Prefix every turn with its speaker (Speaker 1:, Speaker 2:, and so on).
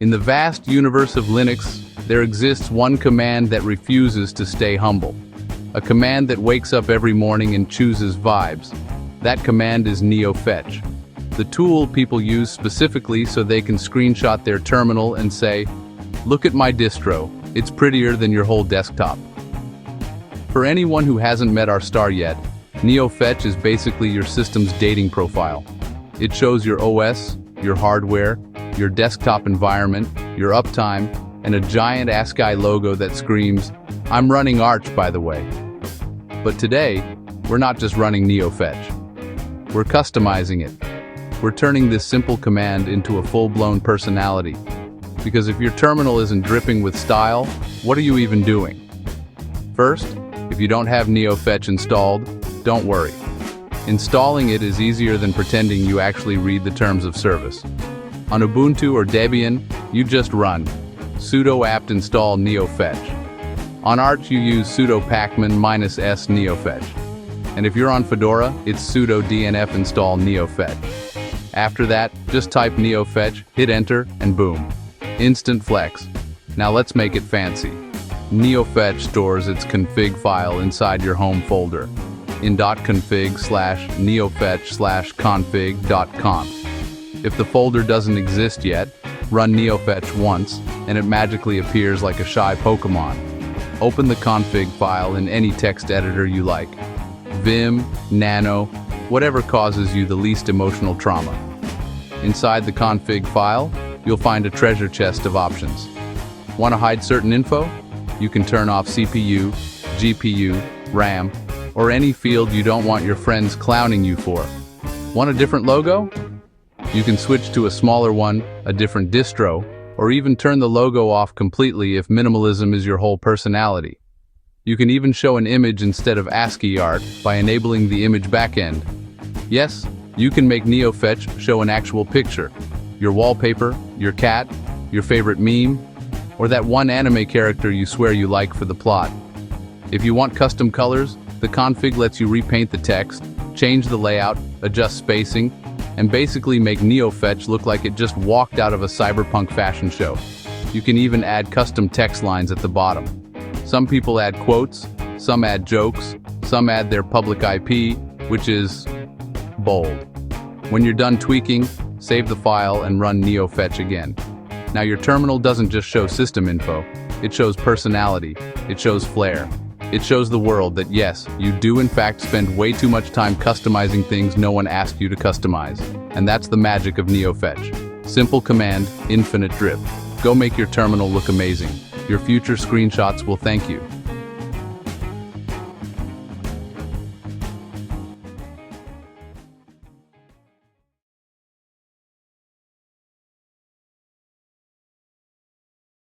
Speaker 1: In the vast universe of Linux, there exists one command that refuses to stay humble. A command that wakes up every morning and chooses vibes. That command is Neofetch. The tool people use specifically so they can screenshot their terminal and say, "Look at my distro, it's prettier than your whole desktop." For anyone who hasn't met our star yet, Neofetch is basically your system's dating profile. It shows your OS, your hardware, your desktop environment, your uptime, and a giant ASCII logo that screams, "I'm running Arch, by the way." But today, we're not just running Neofetch. We're customizing it. We're turning this simple command into a full-blown personality. Because if your terminal isn't dripping with style, what are you even doing? First, if you don't have Neofetch installed, don't worry. Installing it is easier than pretending you actually read the terms of service. On Ubuntu or Debian, you just run sudo apt install Neofetch. On Arch, you use sudo pacman -s Neofetch. And if you're on Fedora, it's sudo dnf install Neofetch. After that, just type Neofetch, hit enter, and boom. Instant flex. Now let's make it fancy. Neofetch stores its config file inside your home folder in .config/neofetch/config.conf. If the folder doesn't exist yet, run Neofetch once, and it magically appears like a shy Pokemon. Open the config file in any text editor you like. Vim, Nano, whatever causes you the least emotional trauma. Inside the config file, you'll find a treasure chest of options. Want to hide certain info? You can turn off CPU, GPU, RAM, or any field you don't want your friends clowning you for. Want a different logo? You can switch to a smaller one, a different distro, or even turn the logo off completely if minimalism is your whole personality. You can even show an image instead of ASCII art by enabling the image backend. Yes, you can make Neofetch show an actual picture. Your wallpaper, your cat, your favorite meme, or that one anime character you swear you like for the plot. If you want custom colors, the config lets you repaint the text, change the layout, adjust spacing, and basically make Neofetch look like it just walked out of a cyberpunk fashion show. You can even add custom text lines at the bottom. Some people add quotes, some add jokes, some add their public IP, which is bold. When you're done tweaking, save the file and run Neofetch again. Now your terminal doesn't just show system info, it shows personality, it shows flair. It shows the world that yes, you do in fact spend way too much time customizing things no one asked you to customize. And that's the magic of Neofetch. Simple command, infinite drip. Go make your terminal look amazing. Your future screenshots will thank you.